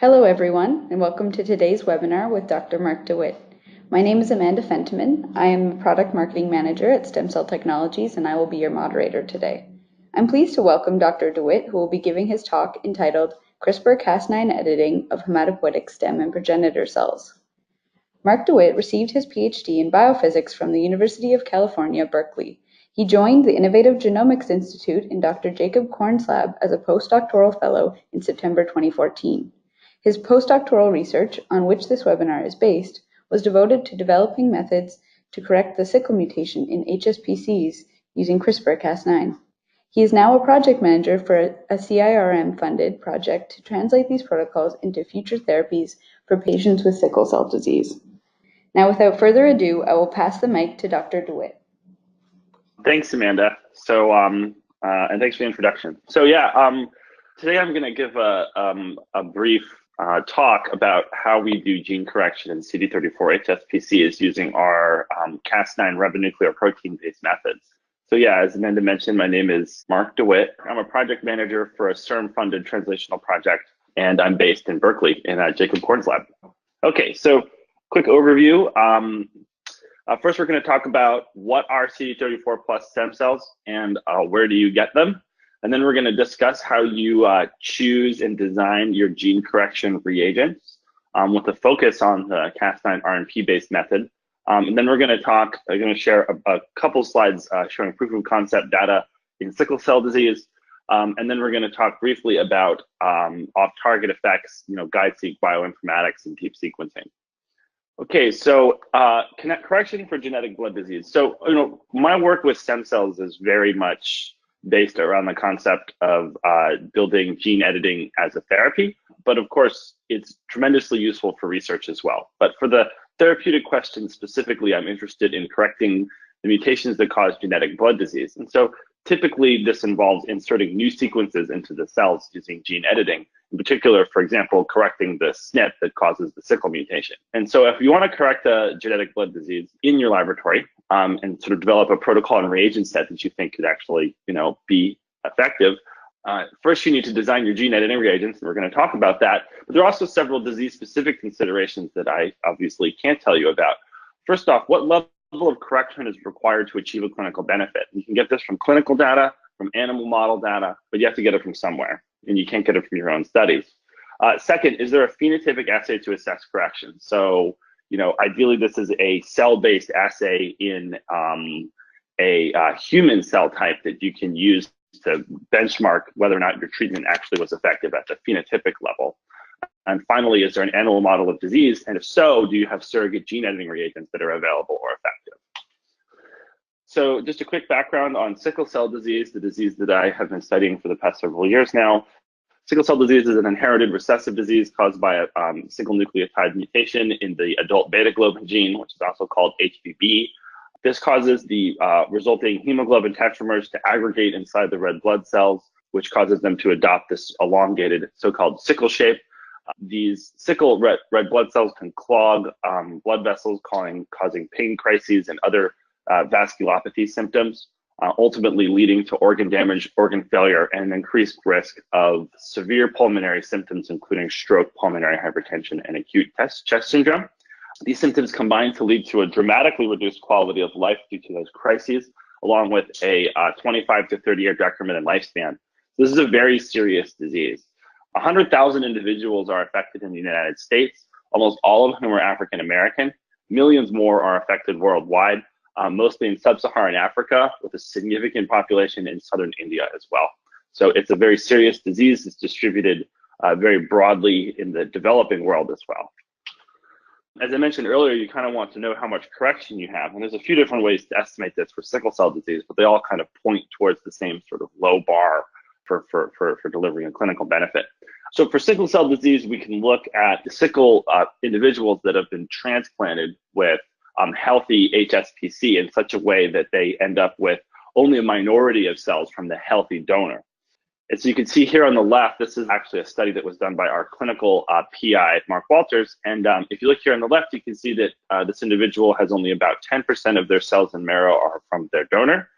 Hello everyone, and welcome to today's webinar with Dr. Mark DeWitt. My name is Amanda Fentiman. I am a Product Marketing Manager at STEMCELL Technologies, and I will be your moderator today. I'm pleased to welcome Dr. DeWitt, who will be giving his talk entitled CRISPR-Cas9 Editing of Hematopoietic Stem and Progenitor Cells. Mark DeWitt received his PhD in biophysics from the University of California, Berkeley. He joined the Innovative Genomics Institute in Dr. Jacob Korn's lab as a postdoctoral fellow in September 2014. His postdoctoral research, on which this webinar is based, was devoted to developing methods to correct the sickle mutation in HSPCs using CRISPR-Cas9. He is now a project manager for a CIRM-funded project to translate these protocols into future therapies for patients with sickle cell disease. Now, without further ado, I will pass the mic to Dr. DeWitt. Thanks, Amanda. And thanks for the introduction. Today I'm going to give a brief talk about how we do gene correction in CD34 HSPCs using our Cas9 ribonuclear protein-based methods. As Amanda mentioned, my name is Mark DeWitt. I'm a project manager for a CIRM-funded translational project, and I'm based in Berkeley in Jacob Korn's lab. Okay, so quick overview. First, we're going to talk about what are CD34 plus stem cells and where do you get them. And then we're going to discuss how you choose and design your gene correction reagents with a focus on the Cas9 RNP-based method. And then we're going to share a couple slides showing proof of concept data in sickle cell disease. And then we're going to talk briefly about off-target effects, guide-seq bioinformatics and deep sequencing. Okay, so correction for genetic blood disease. So, my work with stem cells is very much based around the concept of building gene editing as a therapy. But of course, it's tremendously useful for research as well. But for the therapeutic question specifically, I'm interested in correcting the mutations that cause genetic blood disease. And so typically this involves inserting new sequences into the cells using gene editing. In particular, for example, correcting the SNP that causes the sickle mutation. And so if you want to correct a genetic blood disease in your laboratory and sort of develop a protocol and reagent set that you think could actually, be effective, first you need to design your gene editing reagents, and we're going to talk about that. But there are also several disease-specific considerations that I obviously can't tell you about. First off, what level of correction is required to achieve a clinical benefit? You can get this from clinical data, from animal model data, but you have to get it from somewhere, and you can't get it from your own studies. Second, is there a phenotypic assay to assess correction? So, ideally this is a cell-based assay in a human cell type that you can use to benchmark whether or not your treatment actually was effective at the phenotypic level. And finally, is there an animal model of disease? And if so, do you have surrogate gene editing reagents that are available or effective? So just a quick background on sickle cell disease, the disease that I have been studying for the past several years now. Sickle cell disease is an inherited recessive disease caused by a single nucleotide mutation in the adult beta globin gene, which is also called HBB. This causes the resulting hemoglobin tetramers to aggregate inside the red blood cells, which causes them to adopt this elongated so-called sickle shape. These sickle red blood cells can clog blood vessels, causing pain crises and other vasculopathy symptoms, ultimately leading to organ damage, organ failure, and an increased risk of severe pulmonary symptoms, including stroke, pulmonary hypertension, and acute chest syndrome. These symptoms combine to lead to a dramatically reduced quality of life due to those crises, along with a 25 to 30-year decrement in lifespan. This is a very serious disease. 100,000 individuals are affected in the United States, almost all of whom are African American. Millions more are affected worldwide, mostly in sub-Saharan Africa, with a significant population in southern India as well. So it's a very serious disease. It's distributed very broadly in the developing world as well. As I mentioned earlier, you kind of want to know how much correction you have. And there's a few different ways to estimate this for sickle cell disease, but they all kind of point towards the same sort of low bar for delivering a clinical benefit. So for sickle cell disease, we can look at the sickle individuals that have been transplanted with healthy HSPC in such a way that they end up with only a minority of cells from the healthy donor. And so you can see here on the left, this is actually a study that was done by our clinical PI, Mark Walters. And if you look here on the left, you can see that this individual has only about 10% of their cells and marrow are from their donor,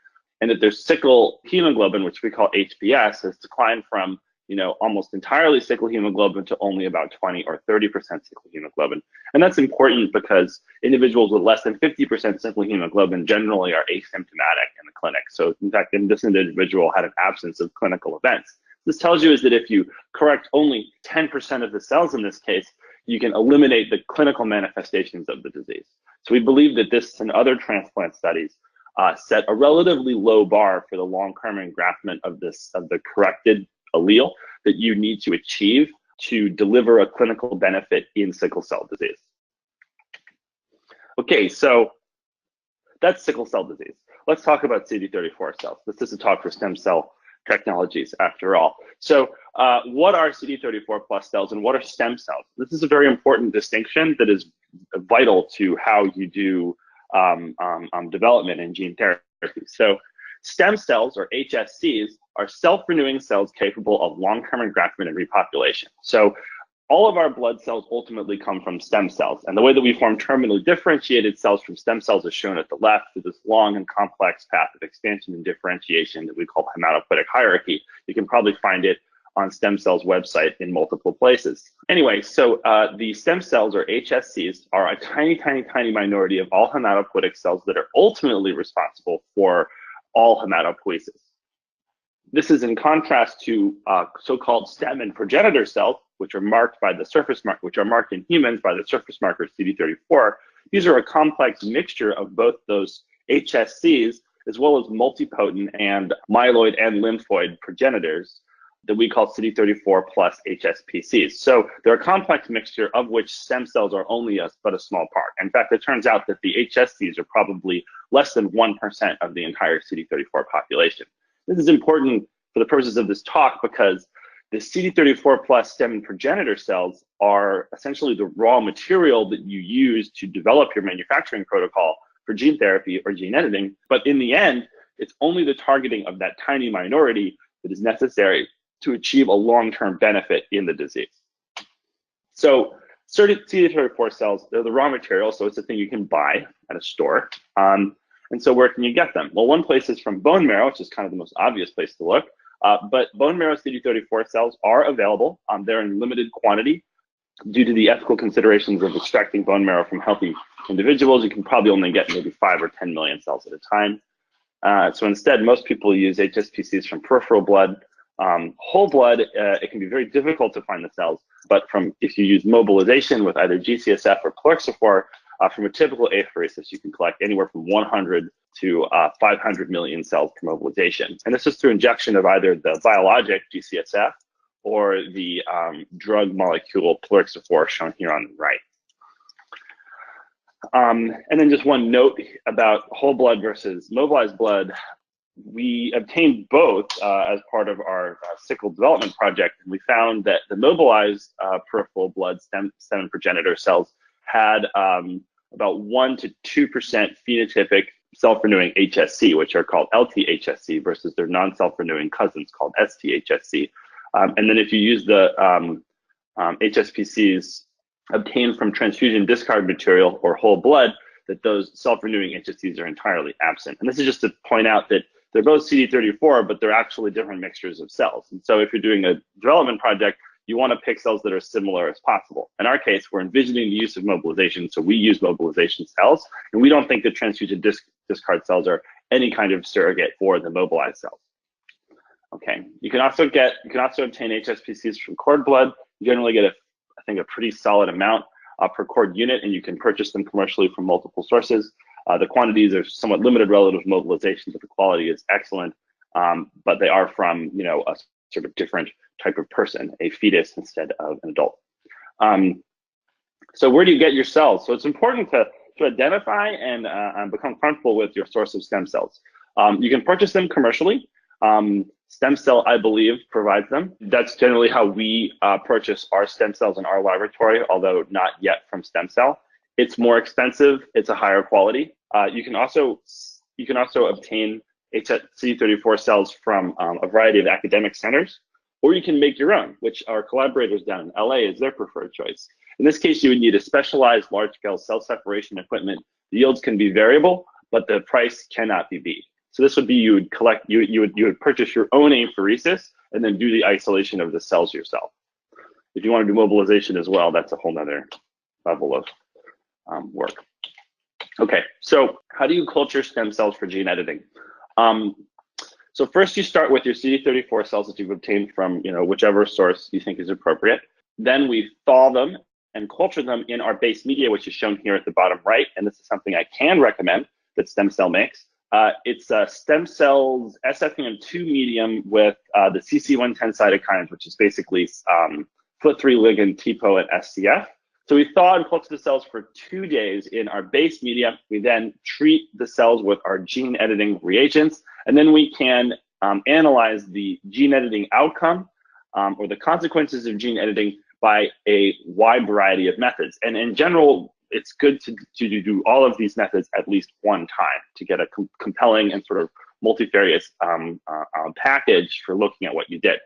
and that their sickle hemoglobin, which we call HbS, has declined from almost entirely sickle hemoglobin to only about 20 or 30% sickle hemoglobin. And that's important because individuals with less than 50% sickle hemoglobin generally are asymptomatic in the clinic. So in fact, this individual had an absence of clinical events. This tells you is that if you correct only 10% of the cells in this case, you can eliminate the clinical manifestations of the disease. So we believe that this and other transplant studies set a relatively low bar for the long-term engraftment of the corrected allele that you need to achieve to deliver a clinical benefit in sickle cell disease. Okay, so that's sickle cell disease. Let's talk about CD34 cells. This is a talk for stem cell technologies after all. So what are CD34 plus cells and what are stem cells? This is a very important distinction that is vital to how you do development in gene therapy. So stem cells, or HSCs, are self-renewing cells capable of long-term engraftment and repopulation. So all of our blood cells ultimately come from stem cells. And the way that we form terminally differentiated cells from stem cells is shown at the left through this long and complex path of expansion and differentiation that we call hematopoietic hierarchy. You can probably find it on STEMCELL's website in multiple places. Anyway, so the stem cells, or HSCs, are a tiny, tiny, tiny minority of all hematopoietic cells that are ultimately responsible for all hematopoiesis. This is in contrast to so-called stem and progenitor cells, which are marked by the surface mark, which are marked in humans by the surface marker CD34. These are a complex mixture of both those HSCs as well as multipotent and myeloid and lymphoid progenitors that we call CD34 plus HSPCs. So they're a complex mixture of which stem cells are only but a small part. In fact, it turns out that the HSCs are probably less than 1% of the entire CD34 population. This is important for the purposes of this talk because the CD34 plus stem and progenitor cells are essentially the raw material that you use to develop your manufacturing protocol for gene therapy or gene editing. But in the end, it's only the targeting of that tiny minority that is necessary to achieve a long-term benefit in the disease. So CD34 cells, they're the raw material, so it's a thing you can buy at a store. And so where can you get them? Well, one place is from bone marrow, which is kind of the most obvious place to look. But bone marrow CD34 cells are available. They're in limited quantity due to the ethical considerations of extracting bone marrow from healthy individuals. You can probably only get maybe 5 or 10 million cells at a time. So instead, most people use HSPCs from peripheral blood. Whole blood, it can be very difficult to find the cells, but if you use mobilization with either GCSF or plerixafor, from a typical apheresis, you can collect anywhere from 100 to 500 million cells per mobilization. And this is through injection of either the biologic GCSF or the drug molecule plerixafor, shown here on the right. And then just one note about whole blood versus mobilized blood. We obtained both as part of our sickle development project, and we found that the mobilized peripheral blood stem and progenitor cells had about 1 to 2% phenotypic self-renewing HSC, which are called LT-HSC, versus their non-self-renewing cousins called ST-HSC. And then if you use the HSPCs obtained from transfusion discard material or whole blood, that those self-renewing HSCs are entirely absent. And this is just to point out that they're both CD34, but they're actually different mixtures of cells. And so if you're doing a development project, you want to pick cells that are similar as possible. In our case, we're envisioning the use of mobilization, so we use mobilization cells, and we don't think that transfusion discard cells are any kind of surrogate for the mobilized cells. Okay, you can also obtain HSPCs from cord blood. You generally get I think a pretty solid amount per cord unit, and you can purchase them commercially from multiple sources. The quantities are somewhat limited relative to mobilization, but the quality is excellent. But they are from a sort of different type of person, a fetus instead of an adult. So where do you get your cells? So it's important to identify and become comfortable with your source of stem cells. You can purchase them commercially. STEMCELL, I believe, provides them. That's generally how we purchase our stem cells in our laboratory, although not yet from STEMCELL. It's more expensive. It's a higher quality. You can also obtain CD34 cells from a variety of academic centers, or you can make your own, which our collaborators down in LA is their preferred choice. In this case, you would need a specialized large-scale cell separation equipment. The yields can be variable, but the price cannot be beat. So this would be you would purchase your own apheresis and then do the isolation of the cells yourself. If you want to do mobilization as well, that's a whole nother level of work. Okay, so how do you culture stem cells for gene editing? So first you start with your CD34 cells that you've obtained from whichever source you think is appropriate. Then we thaw them and culture them in our base media, which is shown here at the bottom right. And this is something I can recommend that STEMCELL makes. It's STEMCELL's SFEM2 medium with the CC110 cytokines, which is basically FLT3 ligand, TPO, and SCF. So we thaw and culture the cells for 2 days in our base media. We then treat the cells with our gene editing reagents, and then we can analyze the gene editing outcome or the consequences of gene editing by a wide variety of methods. And in general, it's good to do all of these methods at least one time to get a compelling and sort of multifarious package for looking at what you did.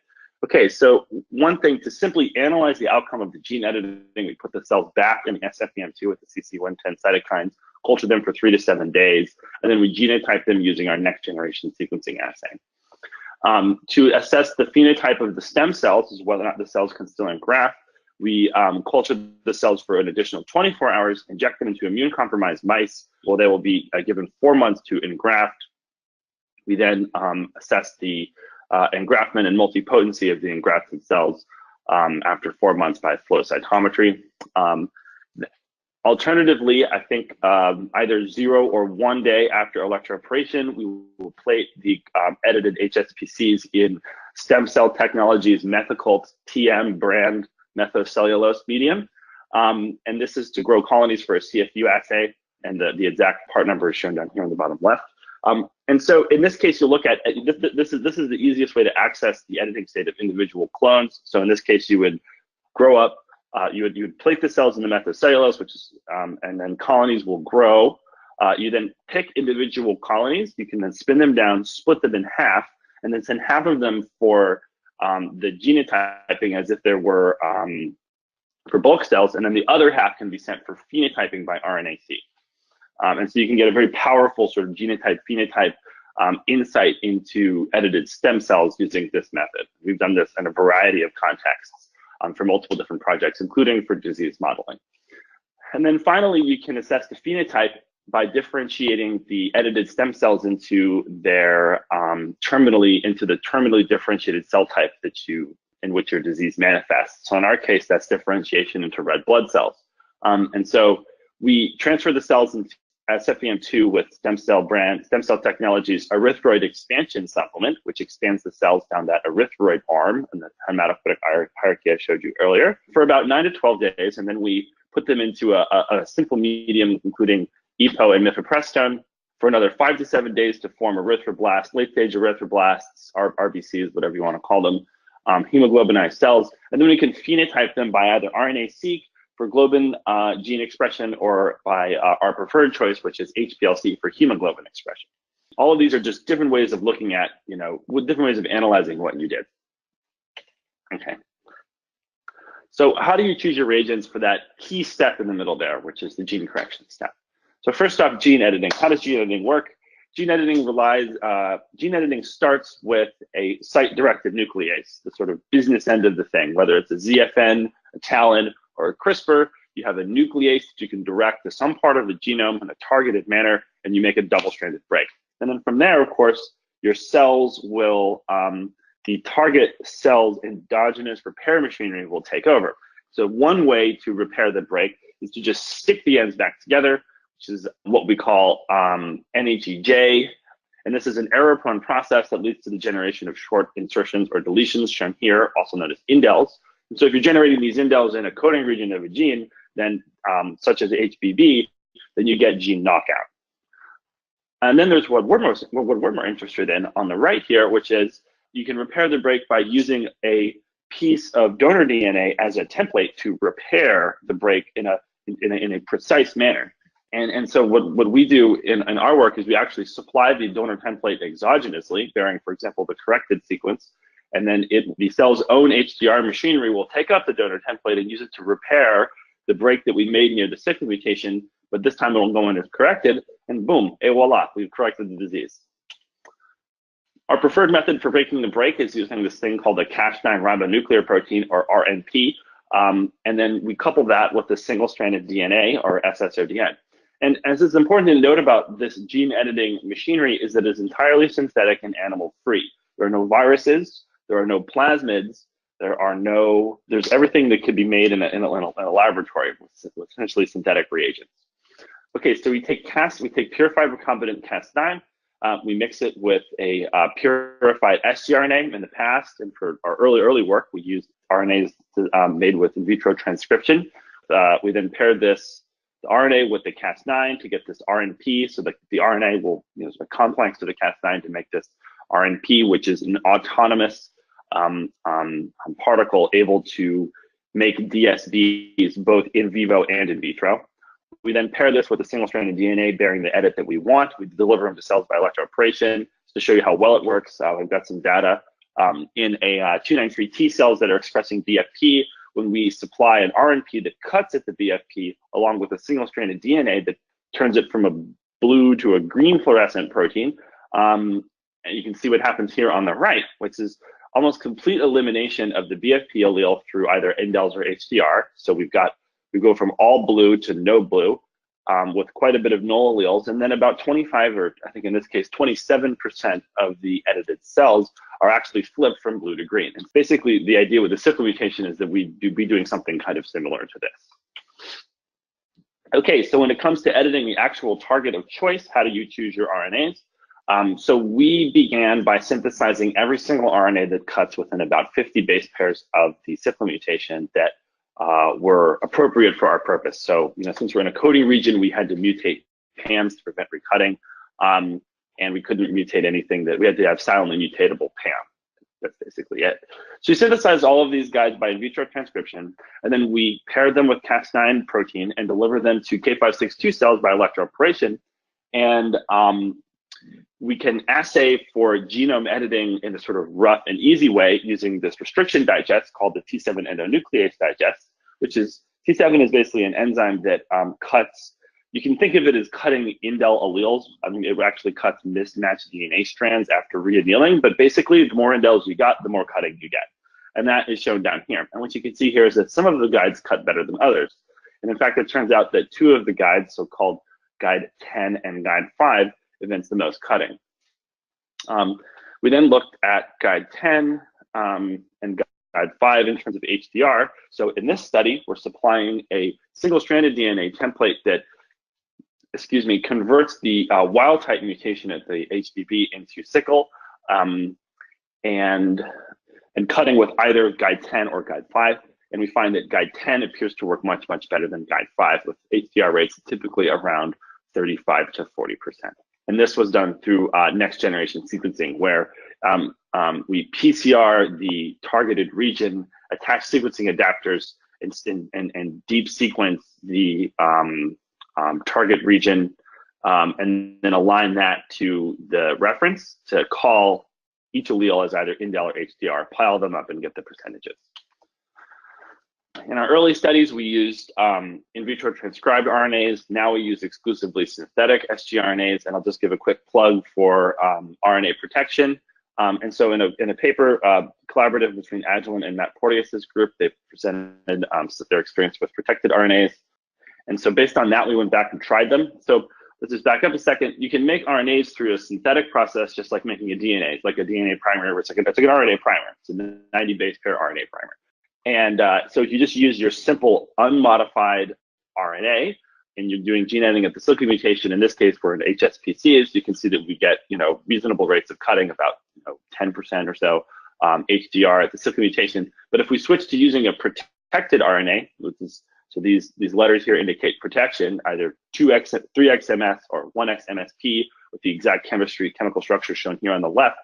Okay, so one thing, to simply analyze the outcome of the gene editing, we put the cells back in SFEM2 with the CC110 cytokines, culture them for 3 to 7 days, and then we genotype them using our next generation sequencing assay. To assess the phenotype of the stem cells, is whether or not the cells can still engraft, we culture the cells for an additional 24 hours, inject them into immune-compromised mice, where they will be given 4 months to engraft. We then assess the engraftment and multipotency of the engrafted cells after 4 months by flow cytometry. Alternatively, I think either 0 or 1 day after electroporation, we will plate the edited HSPCs in STEMCELL Technologies Methicult TM brand methocellulose medium. And this is to grow colonies for a CFU assay, and the exact part number is shown down here on the bottom left. And so in this case, you'll look at, this is the easiest way to access the editing state of individual clones. So in this case, you would grow up, you would plate the cells in the methocellulose, which is, and then colonies will grow. You then pick individual colonies. You can then spin them down, split them in half, and then send half of them for the genotyping as if there were for bulk cells, and then the other half can be sent for phenotyping by RNA-seq. And so you can get a very powerful sort of genotype-phenotype insight into edited stem cells using this method. We've done this in a variety of contexts for multiple different projects, including for disease modeling. And then finally, you can assess the phenotype by differentiating the edited stem cells into their terminally differentiated cell type in which your disease manifests. So in our case, that's differentiation into red blood cells. And so we transfer the cells into SFEM2 with STEMCELL Technologies erythroid expansion supplement, which expands the cells down that erythroid arm and the hematopoietic hierarchy I showed you earlier, for about 9 to 12 days. And then we put them into a simple medium, including EPO and mifepristone, for another 5 to 7 days to form erythroblasts, late-stage erythroblasts, RBCs, whatever you want to call them, hemoglobinized cells. And then we can phenotype them by either RNA-seq for globin gene expression, or by our preferred choice, which is HPLC for hemoglobin expression. All of these are just different ways of looking at, with different ways of analyzing what you did. Okay. So how do you choose your reagents for that key step in the middle there, which is the gene correction step? So first off, gene editing. How does gene editing work? Gene editing starts with a site-directed nuclease, the sort of business end of the thing, whether it's a ZFN, a TALEN, or a CRISPR. You have a nuclease that you can direct to some part of the genome in a targeted manner, and you make a double-stranded break. And then from there, of course, your cells will, the target cell's endogenous repair machinery will take over. So one way to repair the break is to just stick the ends back together, which is what we call NHEJ. And this is an error-prone process that leads to the generation of short insertions or deletions, shown here, also known as indels. And so if you're generating these indels in a coding region of a gene, then such as HBB, then you get gene knockout. And then there's what we're more interested in on the right here, which is you can repair the break by using a piece of donor DNA as a template to repair the break in a precise manner. And so what we do in our work is we actually supply the donor template exogenously, bearing, for example, the corrected sequence. And then the cell's own HDR machinery will take up the donor template and use it to repair the break that we made near the cyclic mutation, but this time it'll go in as corrected, and boom, et voila, we've corrected the disease. Our preferred method for breaking the break is using this thing called the Cas9 ribonuclear protein, or RNP, and then we couple that with the single-stranded DNA, or ssODN. And as is important to note about this gene editing machinery is that it is entirely synthetic and animal-free. There are no viruses, there are no plasmids, there's everything that could be made in a laboratory with essentially synthetic reagents. Okay, so we take purified recombinant Cas9, we mix it with a purified sgRNA in the past, and for our early work, we used RNAs made with in vitro transcription. We then paired the RNA with the Cas9 to get this RNP, so that the RNA will a complex to the Cas9 to make this RNP, which is an autonomous particle able to make DSVs both in vivo and in vitro. We then pair this with a single-stranded DNA bearing the edit that we want. We deliver them to cells by electroporation to show you how well it works. I've got some data in a 293 T cells that are expressing BFP. When we supply an RNP that cuts at the BFP along with a single-stranded DNA that turns it from a blue to a green fluorescent protein, and you can see what happens here on the right, which is almost complete elimination of the BFP allele through either indels or HDR. So we go from all blue to no blue with quite a bit of null alleles, and then about 25, or I think in this case 27% of the edited cells are actually flipped from blue to green. And basically the idea with the CRISPR mutation is that we'd be doing something kind of similar to this. Okay, so when it comes to editing the actual target of choice, how do you choose your RNAs? So we began by synthesizing every single RNA that cuts within about 50 base pairs of the CRISPR mutation that were appropriate for our purpose. So, since we're in a coding region, we had to mutate PAMs to prevent recutting, and we couldn't mutate anything we had to have silently mutatable PAM. That's basically it. So we synthesized all of these guides by in vitro transcription, and then we paired them with Cas9 protein and delivered them to K562 cells by electroporation. And we can assay for genome editing in a sort of rough and easy way using this restriction digest called the T7 endonuclease digest, which is, T7 is basically an enzyme that cuts, you can think of it as cutting indel alleles. I mean, it actually cuts mismatched DNA strands after reannealing, but basically the more indels you got, the more cutting you get. And that is shown down here. And what you can see here is that some of the guides cut better than others. And in fact, it turns out that two of the guides, so-called guide 10 and guide 5, events the most cutting. We then looked at guide 10 and guide 5 in terms of HDR. So in this study, we're supplying a single-stranded DNA template that, converts the wild type mutation at the HBB into sickle, and cutting with either guide 10 or guide 5. And we find that guide 10 appears to work much, much better than guide 5, with HDR rates typically around 35 to 40%. And this was done through next generation sequencing, where we PCR the targeted region, attach sequencing adapters, and deep sequence the target region, and then align that to the reference to call each allele as either indel or HDR, pile them up and get the percentages. In our early studies, we used in vitro transcribed RNAs. Now we use exclusively synthetic sgRNAs, and I'll just give a quick plug for RNA protection. And so in a paper collaborative between Agilent and Matt Porteus's group, they presented their experience with protected RNAs. And so based on that, we went back and tried them. So let's just back up a second. You can make RNAs through a synthetic process, just like making a DNA. It's like a DNA primer, where it's like an RNA primer. It's a 90 base pair RNA primer. And so if you just use your simple unmodified RNA and you're doing gene editing at the silicon mutation, in this case for an HSPCs, you can see that we get reasonable rates of cutting, about 10% or so HDR at the silicon mutation. But if we switch to using a protected RNA, which is, so these letters here indicate protection, either 2x, 3x MS or 1x MSP, with the exact chemical structure shown here on the left,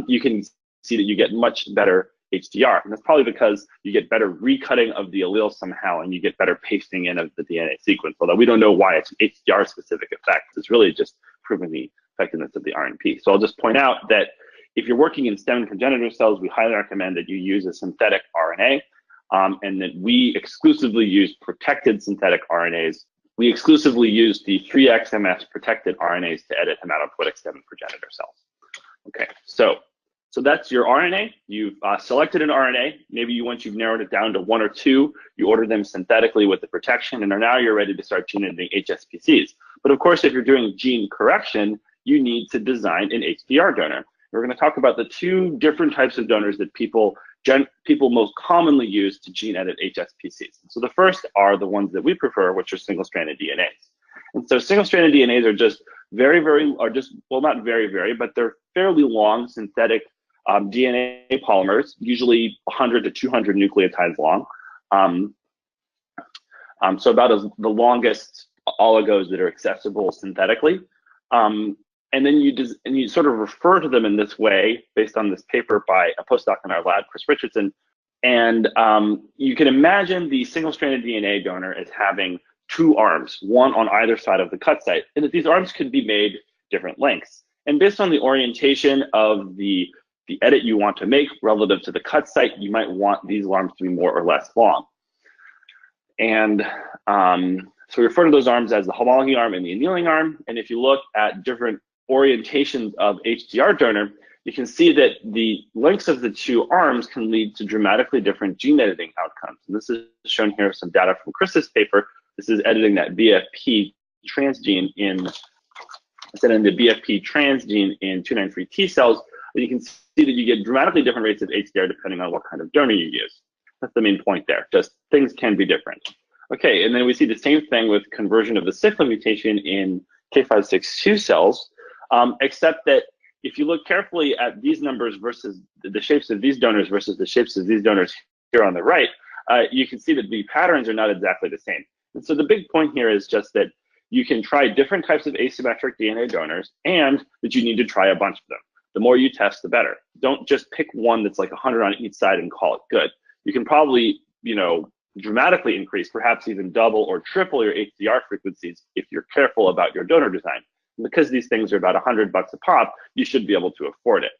you can see that you get much better HDR. And that's probably because you get better recutting of the allele somehow, and you get better pasting in of the DNA sequence, although we don't know why it's an HDR specific effect. It's really just proving the effectiveness of the RNP. So I'll just point out that if you're working in stem progenitor cells, we highly recommend that you use a synthetic RNA, and that we exclusively use protected synthetic RNAs. We exclusively use the 3x MS protected RNAs to edit hematopoietic stem progenitor cells. Okay, so that's your RNA. You've selected an RNA. Maybe once you've narrowed it down to 1 or 2, you order them synthetically with the protection, and now you're ready to start gene editing HSPCs. But of course, if you're doing gene correction, you need to design an HDR donor. We're going to talk about the 2 different types of donors that people most commonly use to gene edit HSPCs. So the first are the ones that we prefer, which are single-stranded DNAs. And so single-stranded DNAs are just well, not very, but they're fairly long synthetic DNA polymers, usually 100 to 200 nucleotides long. So about the longest oligos that are accessible synthetically. And then you sort of refer to them in this way based on this paper by a postdoc in our lab, Chris Richardson. And you can imagine the single-stranded DNA donor as having 2 arms, one on either side of the cut site, and that these arms could be made different lengths. And based on the orientation of the edit you want to make relative to the cut site, you might want these arms to be more or less long. And so we refer to those arms as the homology arm and the annealing arm. And if you look at different orientations of HDR donor, you can see that the lengths of the 2 arms can lead to dramatically different gene editing outcomes. And this is shown here, some data from Chris's paper. This is editing that BFP transgene in 293 T cells. And you can see that you get dramatically different rates of HDR depending on what kind of donor you use. That's the main point there, just things can be different. Okay, and then we see the same thing with conversion of the cyclin mutation in K562 cells, except that if you look carefully at these numbers versus the shapes of these donors versus the shapes of these donors here on the right, you can see that the patterns are not exactly the same. And so the big point here is just that you can try different types of asymmetric DNA donors, and that you need to try a bunch of them. The more you test, the better. Don't just pick one that's like 100 on each side and call it good. You can probably, dramatically increase, perhaps even double or triple your HDR frequencies if you're careful about your donor design. And because these things are about $100 a pop, you should be able to afford it.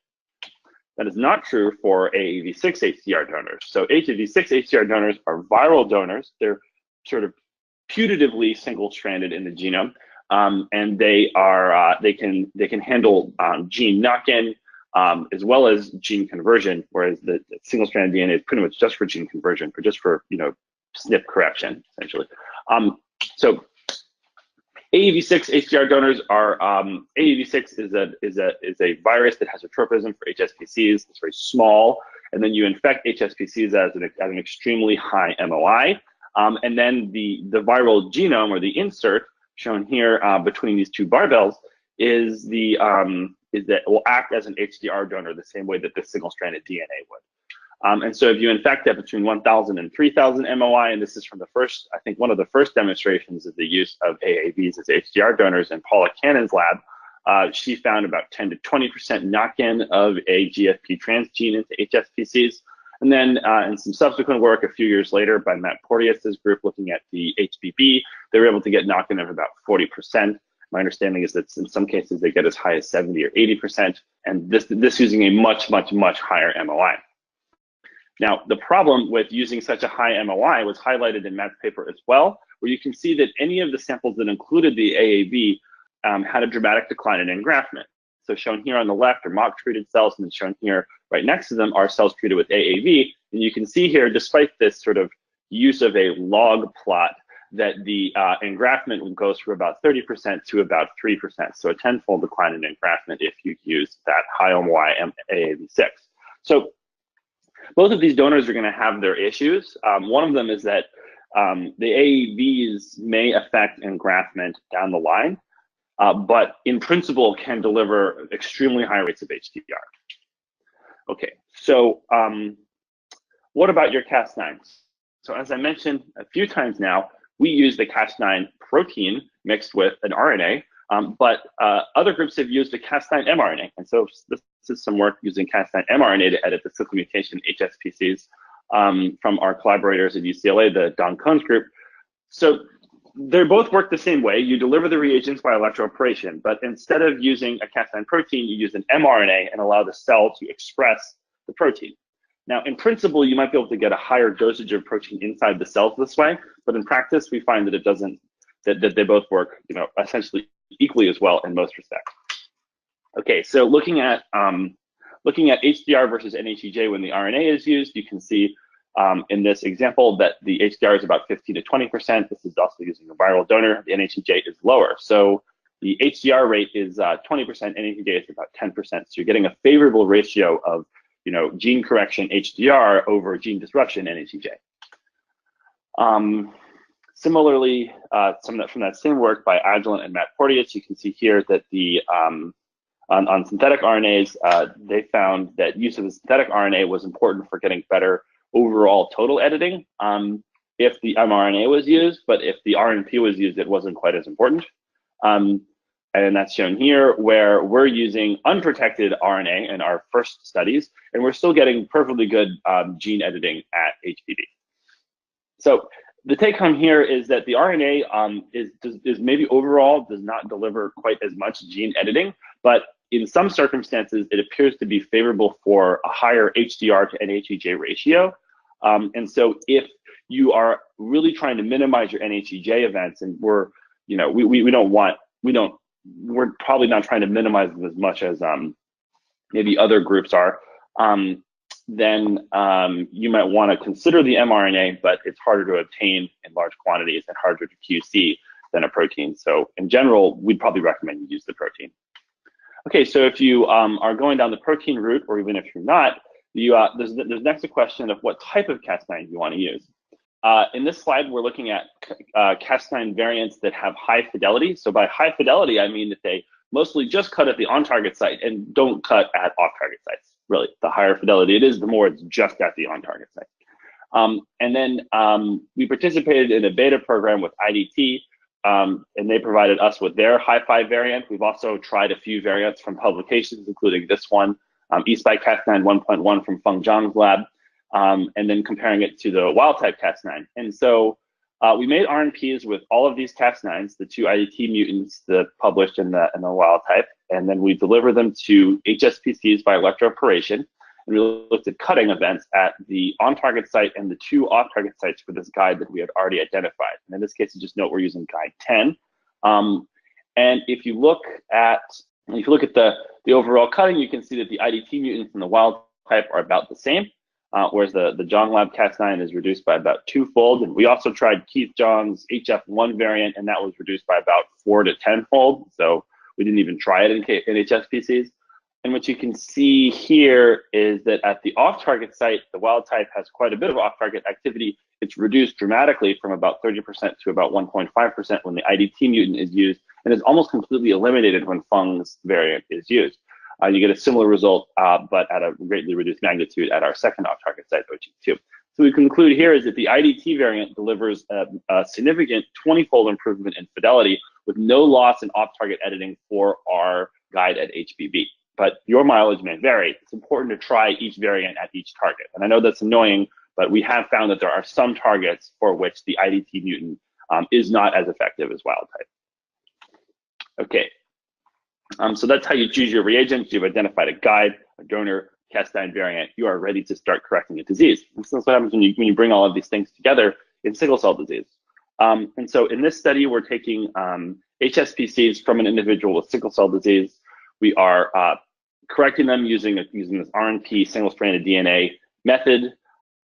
That is not true for AAV6 HDR donors. So AAV6 HDR donors are viral donors. They're sort of putatively single-stranded in the genome, and they can handle gene knock-in as well as gene conversion, whereas the single-stranded DNA is pretty much just for gene conversion, or just for SNP correction, essentially. So AAV6 HDR donors are AAV6 is a virus that has a tropism for HSPCs. It's very small, and then you infect HSPCs as an extremely high MOI. And then the viral genome, or the insert shown here between these 2 barbells, is that will act as an HDR donor the same way that the single-stranded DNA would. And so if you infect at between 1,000 and 3,000 MOI, and this is from the first, I think one of the first demonstrations of the use of AAVs as HDR donors in Paula Cannon's lab, she found about 10 to 20% knock-in of a GFP transgene into HSPCs. And then in some subsequent work a few years later by Matt Porteus's group looking at the HBB, they were able to get knock-in of about 40%. My understanding is that in some cases they get as high as 70 or 80%, and this using a much higher MOI. Now, the problem with using such a high MOI was highlighted in Matt's paper as well, where you can see that any of the samples that included the AAV had a dramatic decline in engraftment. So shown here on the left are mock-treated cells, and then shown here right next to them are cells treated with AAV. And you can see here, despite this sort of use of a log plot, that the engraftment goes from about 30% to about 3%. So a 10-fold decline in engraftment if you use that high MOI AAV6. So both of these donors are going to have their issues. One of them is that the AAVs may affect engraftment down the line, but in principle can deliver extremely high rates of HDR. Okay, so what about your Cas9s? So as I mentioned a few times now, we use the Cas9 protein mixed with an RNA, but other groups have used the Cas9 mRNA. And so this is some work using Cas9 mRNA to edit the cyclin mutation HSPCs from our collaborators at UCLA, the Don Cohn's group. So they both work the same way. You deliver the reagents by electroporation, but instead of using a Cas9 protein, you use an mRNA and allow the cell to express the protein. Now, in principle, you might be able to get a higher dosage of protein inside the cells this way, but in practice, we find that it doesn't, that they both work, essentially equally as well in most respects. Okay, so looking at HDR versus NHEJ when the RNA is used, you can see in this example that the HDR is about 15 to 20%. This is also using a viral donor. The NHEJ is lower. So the HDR rate is 20%, NHEJ is about 10%. So you're getting a favorable ratio of gene correction HDR over gene disruption NHEJ. Similarly, from that same work by Agilent and Hematopoietic, you can see here that the on synthetic RNAs, they found that use of the synthetic RNA was important for getting better overall total editing if the mRNA was used, but if the RNP was used, it wasn't quite as important. And that's shown here, where we're using unprotected RNA in our first studies, and we're still getting perfectly good gene editing at HPV. So the take home here is that the RNA is maybe overall does not deliver quite as much gene editing, but in some circumstances, it appears to be favorable for a higher HDR to NHEJ ratio. And so if you are really trying to minimize your NHEJ events, and we're probably not trying to minimize them as much as maybe other groups are, then you might want to consider the mRNA, but it's harder to obtain in large quantities and harder to QC than a protein. So in general, we'd probably recommend you use the protein. Okay, so if you are going down the protein route, or even if you're not, there's next a question of what type of Cas9 you want to use. In this slide, we're looking at Cas9 variants that have high fidelity. So by high fidelity, I mean that they mostly just cut at the on-target site and don't cut at off-target sites. Really, the higher fidelity it is, the more it's just at the on-target site. And then we participated in a beta program with IDT, and they provided us with their Hi-5 variant. We've also tried a few variants from publications, including this one, eSpike-Cas9 1.1 from Feng Zhang's lab, and then comparing it to the wild-type Cas9. And so we made RNPs with all of these Cas9s, the two IDT mutants, the published and the wild-type, and then we deliver them to HSPCs by electroporation. And we looked at cutting events at the on-target site and the two off-target sites for this guide that we had already identified. And in this case, just note we're using guide 10. And if you look at the overall cutting, you can see that the IDT mutants and the wild-type are about the same, whereas the Zhang lab Cas9 is reduced by about twofold. And we also tried Keith Zhang's HF1 variant, and that was reduced by about 4 to 10-fold. So we didn't even try it in HSPCs. And what you can see here is that at the off-target site, the wild type has quite a bit of off-target activity. It's reduced dramatically from about 30% to about 1.5% when the IDT mutant is used, and is almost completely eliminated when Feng's variant is used. You get a similar result, but at a greatly reduced magnitude at our second off-target site, OG2. So we conclude here is that the IDT variant delivers a significant 20-fold improvement in fidelity with no loss in off-target editing for our guide at HBB. But your mileage may vary. It's important to try each variant at each target. And I know that's annoying, but we have found that there are some targets for which the IDT mutant is not as effective as wild type. Okay, so that's how you choose your reagents. You've identified a guide, a donor, Cas9 variant. You are ready to start correcting a disease. And so that's what happens when you bring all of these things together in sickle cell disease. And so in this study, we're taking HSPCs from an individual with sickle cell disease. We are correcting them using this RNP single-stranded DNA method.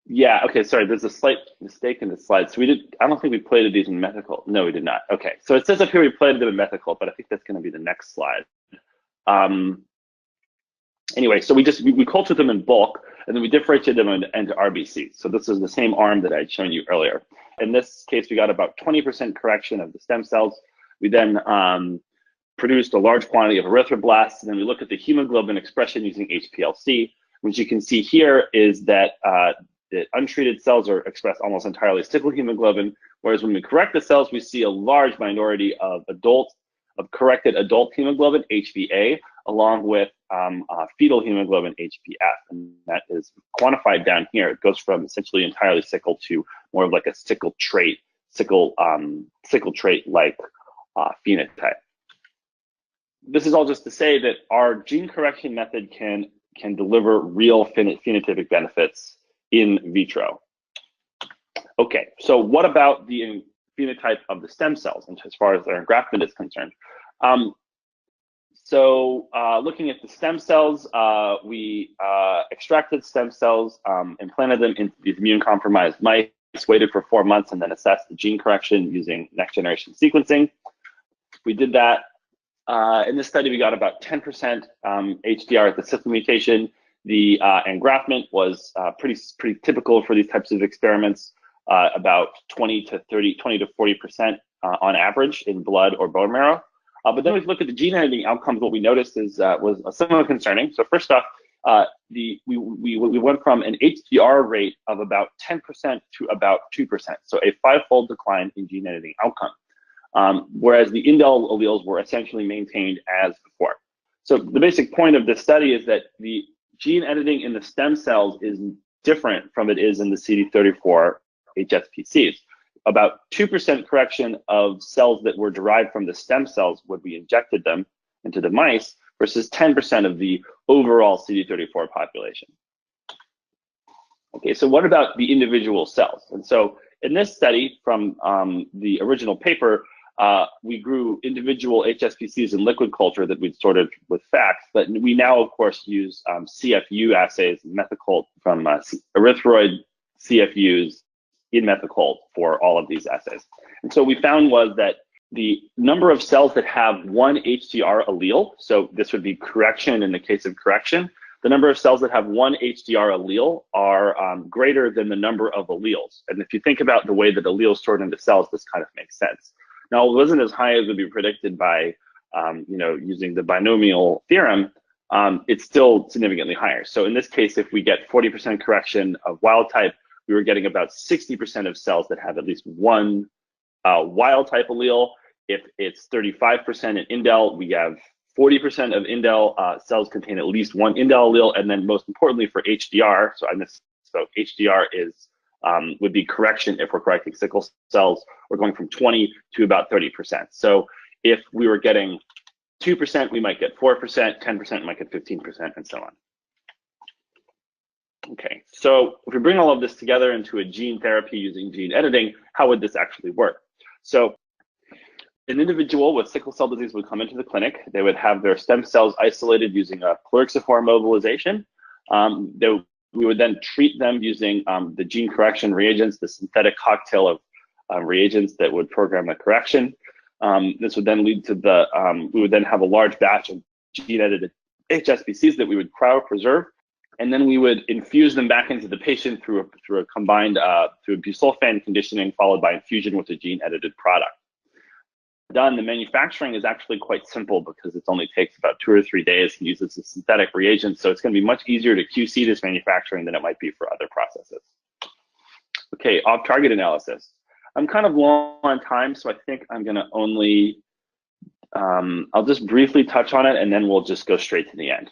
Yeah, okay, sorry, there's a slight mistake in the slide. So I don't think we plated these in methical. No, we did not. Okay, so it says up here we plated them in methical, but I think that's gonna be the next slide. Anyway, so we cultured them in bulk, and then we differentiated them into RBCs. So this is the same arm that I had shown you earlier. In this case, we got about 20% correction of the stem cells. We then produced a large quantity of erythroblasts, and then we looked at the hemoglobin expression using HPLC. What you can see here is that the untreated cells are expressed almost entirely sickle hemoglobin, whereas when we correct the cells, we see a large minority of corrected adult hemoglobin, HbA, along with fetal hemoglobin, HbF, and that is quantified down here. It goes from essentially entirely sickle to more of like a sickle trait-like phenotype. This is all just to say that our gene correction method can deliver real phenotypic benefits in vitro. Okay, so what about the phenotype of the stem cells, and as far as their engraftment is concerned? So looking at the stem cells, we extracted stem cells, implanted them into these immune-compromised mice, waited for 4 months, and then assessed the gene correction using next-generation sequencing. We did that. In this study, we got about 10% HDR at the cis mutation. The engraftment was pretty typical for these types of experiments, about 20 to 40% on average in blood or bone marrow. But then if we look at the gene editing outcomes, what we noticed is was somewhat concerning. So first off, we went from an HDR rate of about 10% to about 2%, so a 5-fold decline in gene editing outcome, whereas the indel alleles were essentially maintained as before. So the basic point of this study is that the gene editing in the stem cells is different from it is in the CD34 HSPCs. About 2% correction of cells that were derived from the stem cells when we injected them into the mice versus 10% of the overall CD34 population. Okay, so what about the individual cells? And so in this study from the original paper, we grew individual HSPCs in liquid culture that we'd sorted with FACS, but we now, of course, use CFU assays, methicult from erythroid CFUs in methicult for all of these assays. And so we found was that the number of cells that have one HDR allele, so this would be correction in the case of correction, the number of cells that have one HDR allele are greater than the number of alleles. And if you think about the way that alleles sort into cells, this kind of makes sense. Now, it wasn't as high as would be predicted by using the binomial theorem. It's still significantly higher. So in this case, if we get 40% correction of wild type, we were getting about 60% of cells that have at least one wild type allele. If it's 35% in indel, we have 40% of indel cells contain at least one indel allele. And then most importantly for HDR, so HDR is would be correction if we're correcting sickle cells. We're going from 20 to about 30%. So if we were getting 2%, we might get 4%, 10% might get 15%, and so on. Okay, so if we bring all of this together into a gene therapy using gene editing, how would this actually work? So an individual with sickle cell disease would come into the clinic. They would have their stem cells isolated using a plerixafor mobilization. We would then treat them using the gene correction reagents, the synthetic cocktail of reagents that would program the correction. This would then lead to we would then have a large batch of gene edited HSPCs that we would cryopreserve. And then we would infuse them back into the patient through a combined through busulfan conditioning, followed by infusion with a gene-edited product. Done, the manufacturing is actually quite simple because it only takes about 2 or 3 days and uses a synthetic reagent, so it's going to be much easier to QC this manufacturing than it might be for other processes. Okay, off-target analysis. I'm kind of low on time, so I think I'm going to only I'll just briefly touch on it, and then we'll just go straight to the end.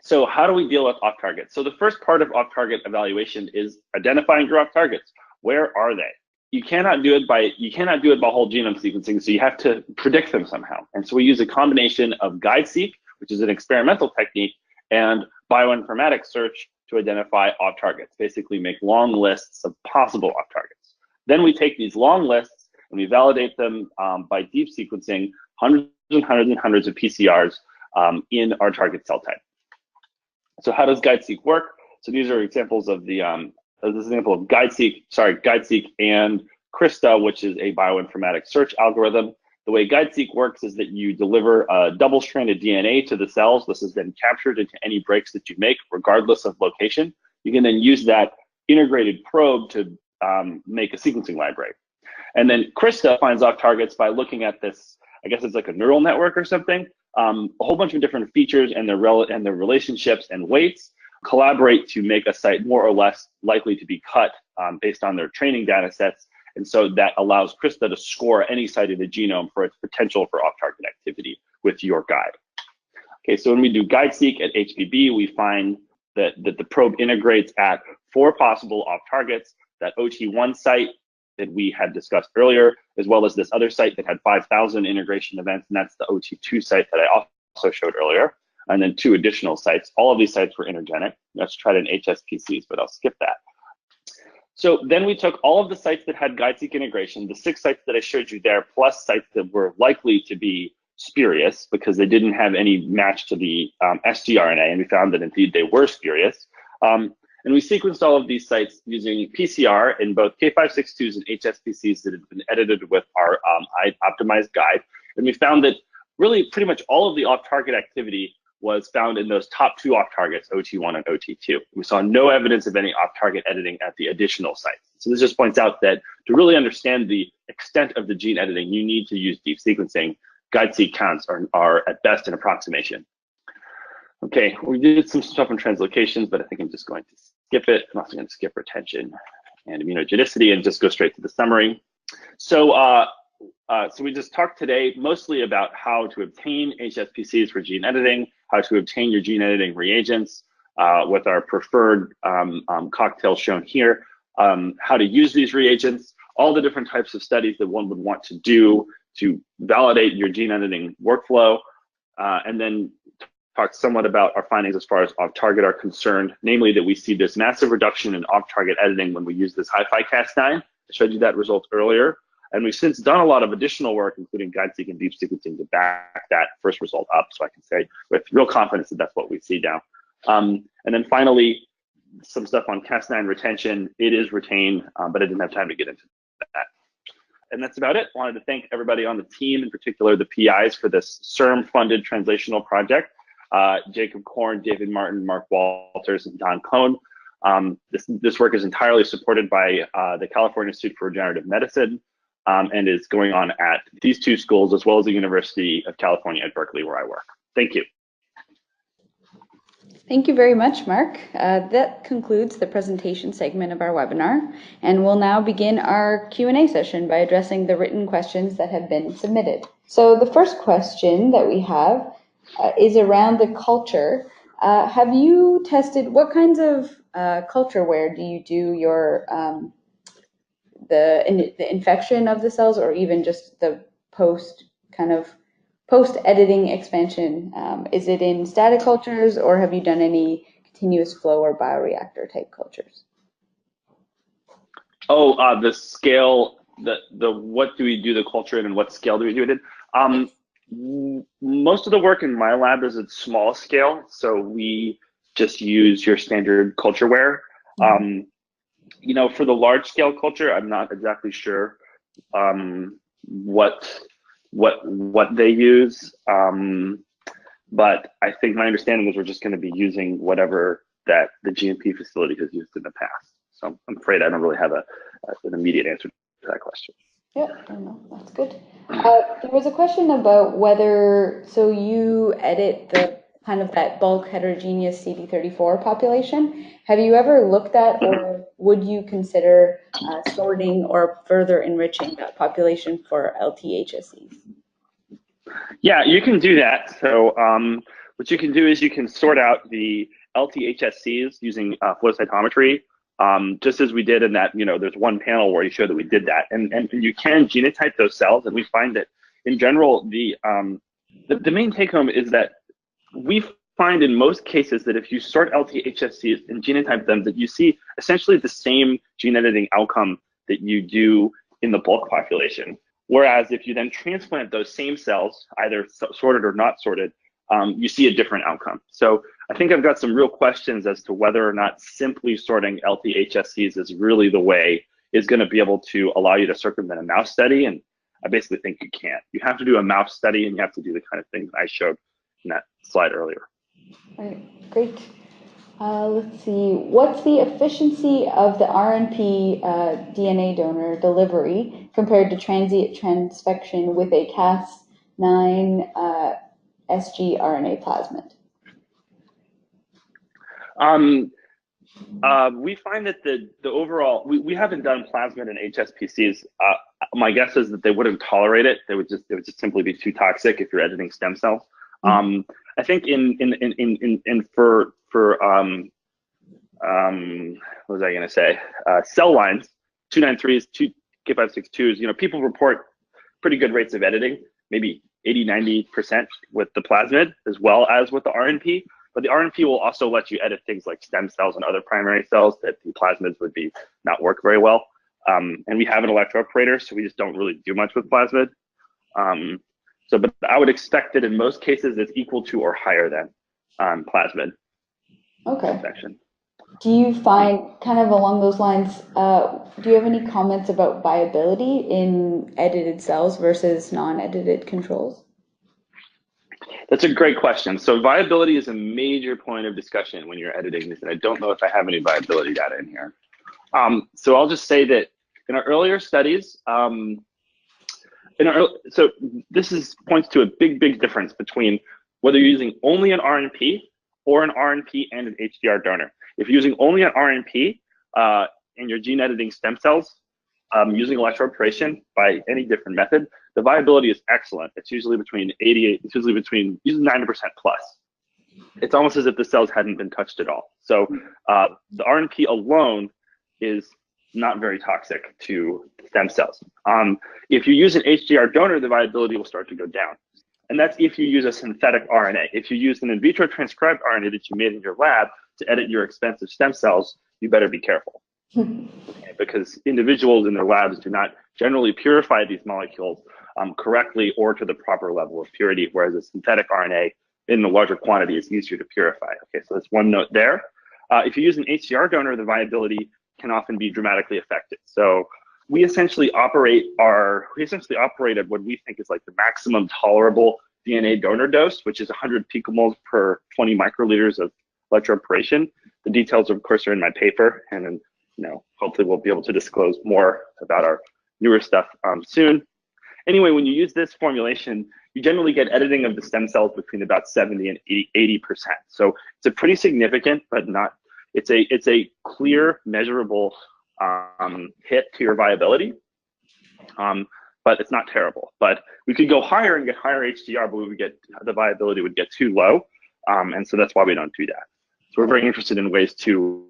So how do we deal with off-targets? So the first part of off-target evaluation is identifying your off-targets. Where are they? You cannot do it by whole genome sequencing, so you have to predict them somehow. And so we use a combination of guide-seq, which is an experimental technique, and bioinformatics search to identify off-targets, basically make long lists of possible off-targets. Then we take these long lists and we validate them by deep sequencing hundreds and hundreds and hundreds of PCRs in our target cell type. So how does guide-seq work? So these are examples of the, this is an example of guide-seq and CRISPR, which is a bioinformatics search algorithm. The way guide-seq works is that you deliver a double-stranded DNA to the cells. This is then captured into any breaks that you make, regardless of location. You can then use that integrated probe to make a sequencing library. And then CRISPR finds off targets by looking at this, I guess it's like a neural network or something, a whole bunch of different features and their relationships and weights collaborate to make a site more or less likely to be cut based on their training data sets. And so that allows CRISPR to score any site in the genome for its potential for off-target activity with your guide. Okay, so when we do guide-seq at HBB, we find that the probe integrates at 4 possible off-targets, that OT1 site that we had discussed earlier, as well as this other site that had 5,000 integration events, and that's the OT2 site that I also showed earlier, and then 2 additional sites. All of these sites were intergenic. Let's try it in HSPCs, but I'll skip that. So then we took all of the sites that had guide-seq integration, the 6 sites that I showed you there, plus sites that were likely to be spurious because they didn't have any match to the sgRNA, and we found that indeed they were spurious. And we sequenced all of these sites using PCR in both K562s and HSPCs that had been edited with our optimized guide. And we found that really pretty much all of the off-target activity was found in those top two off-targets, OT1 and OT2. We saw no evidence of any off-target editing at the additional sites. So this just points out that to really understand the extent of the gene editing, you need to use deep sequencing. Guide seq counts are at best an approximation. Okay, we did some stuff on translocations, but I think I'm just going to skip it. I'm also going to skip retention and immunogenicity and just go straight to the summary. So we just talked today mostly about how to obtain HSPCs for gene editing, how to obtain your gene editing reagents with our preferred cocktail shown here, how to use these reagents, all the different types of studies that one would want to do to validate your gene editing workflow, and then talk somewhat about our findings as far as off-target are concerned, namely that we see this massive reduction in off-target editing when we use this hi-fi Cas9. I showed you that result earlier. And we've since done a lot of additional work, including guide-seq and deep sequencing, to back that first result up. So I can say with real confidence that that's what we see now. And then finally, some stuff on Cas9 retention. It is retained, but I didn't have time to get into that. And that's about it. I wanted to thank everybody on the team, in particular the PIs, for this CIRM-funded translational project. Jacob Korn, David Martin, Mark Walters, and Don Cohn. This work is entirely supported by the California Institute for Regenerative Medicine, and is going on at these two schools as well as the University of California at Berkeley, where I work. Thank you. Thank you very much, Mark. That concludes the presentation segment of our webinar, and we'll now begin our Q&A session by addressing the written questions that have been submitted. So the first question that we have is around the culture. Have you tested, what kinds of culture wear do you do your the infection of the cells, or even just the post-editing expansion? Is it in static cultures, or have you done any continuous flow or bioreactor type cultures? Oh, the scale, the what do we do the culture in and what scale do we do it in? Most of the work in my lab is at small scale, so we just use your standard culture wear. For the large scale culture, I'm not exactly sure what they use, but I think my understanding is we're just going to be using whatever that the GMP facility has used in the past. So I'm afraid I don't really have an immediate answer to that question. Yeah, I know, that's good. There was a question about whether, so you edit the kind of that bulk heterogeneous CD34 population. Have you ever looked at, or would you consider sorting or further enriching that population for LT-HSCs? Yeah, you can do that. So what you can do is you can sort out the LT-HSCs using flow cytometry, just as we did in that, there's one panel where you showed that we did that. And you can genotype those cells, and we find that in general, the main take home is that we find in most cases that if you sort LT-HSCs and genotype them, that you see essentially the same gene editing outcome that you do in the bulk population. Whereas if you then transplant those same cells, either sorted or not sorted, you see a different outcome. So I think I've got some real questions as to whether or not simply sorting LT-HSCs is really the way is going to be able to allow you to circumvent a mouse study. And I basically think you can't. You have to do a mouse study, and you have to do the kind of things I showed in that slide earlier. All right, great. Let's see, what's the efficiency of the RNP DNA donor delivery compared to transient transfection with a Cas9 sgRNA plasmid? We find that the overall, we haven't done plasmid and HSPCs. My guess is that they wouldn't tolerate it. It would just simply be too toxic if you're editing stem cells. I think for what was I going to say? Cell lines, 293s, K562s. People report pretty good rates of editing, maybe 80–90% with the plasmid as well as with the RNP. But the RNP will also let you edit things like stem cells and other primary cells that the plasmids would not work very well. And we have an electroporator, so we just don't really do much with plasmid. So, but I would expect that in most cases it's equal to or higher than plasmid infection. Do you find, kind of along those lines, do you have any comments about viability in edited cells versus non-edited controls? That's a great question. So viability is a major point of discussion when you're editing this, and I don't know if I have any viability data in here. So I'll just say that in our earlier studies, so this points to a big difference between whether you're using only an RNP or an RNP and an HDR donor. If you're using only an RNP and you're gene editing stem cells using electroporation by any different method, the viability is excellent. It's usually between 88, it's usually between 90% plus. It's almost as if the cells hadn't been touched at all. So the RNP alone is not very toxic to stem cells. If you use an HDR donor, the viability will start to go down. And that's if you use a synthetic RNA. If you use an in vitro transcribed RNA that you made in your lab to edit your expensive stem cells, you better be careful. Because individuals in their labs do not generally purify these molecules correctly or to the proper level of purity, whereas a synthetic RNA in the larger quantity is easier to purify. Okay, so that's one note there. If you use an HCR donor, the viability can often be dramatically affected. So we essentially operate at what we think is like the maximum tolerable DNA donor dose, which is 100 picomoles per 20 microliters of electroporation. The details, of course, are in my paper, and then, hopefully we'll be able to disclose more about our newer stuff soon. Anyway, when you use this formulation, you generally get editing of the stem cells between about 70 and 80%. So it's a pretty significant, but not, it's a clear, measurable hit to your viability, but it's not terrible. But we could go higher and get higher HDR, but the viability would get too low, and so that's why we don't do that. So we're very interested in ways to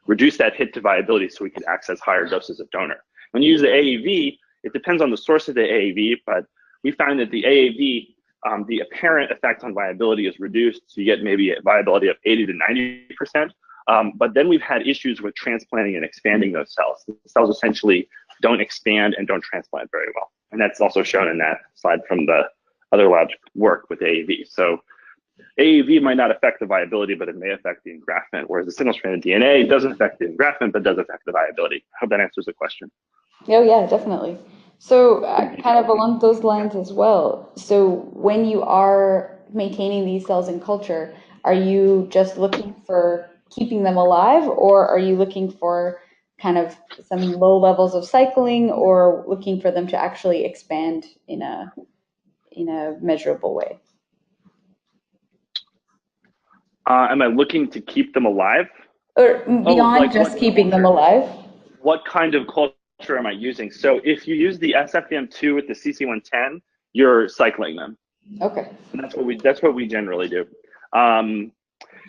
reduce that hit to viability so we can access higher doses of donor. When you use the AAV, it depends on the source of the AAV, but we find that the AAV, the apparent effect on viability is reduced, so you get maybe a viability of 80 to 90%. But then we've had issues with transplanting and expanding those cells. The cells essentially don't expand and don't transplant very well. And that's also shown in that slide from the other lab's work with AAV. So AAV might not affect the viability, but it may affect the engraftment, whereas the single-stranded DNA doesn't affect the engraftment, but does affect the viability. I hope that answers the question. Oh, yeah, definitely. So kind of along those lines as well. So when you are maintaining these cells in culture, are you just looking for keeping them alive, or are you looking for kind of some low levels of cycling, or looking for them to actually expand in a measurable way? Am I looking to keep them alive? Or beyond just keeping them alive? What kind of culture am I using? So if you use the SFM2 with the CC110, you're cycling them. Okay. And that's what we generally do.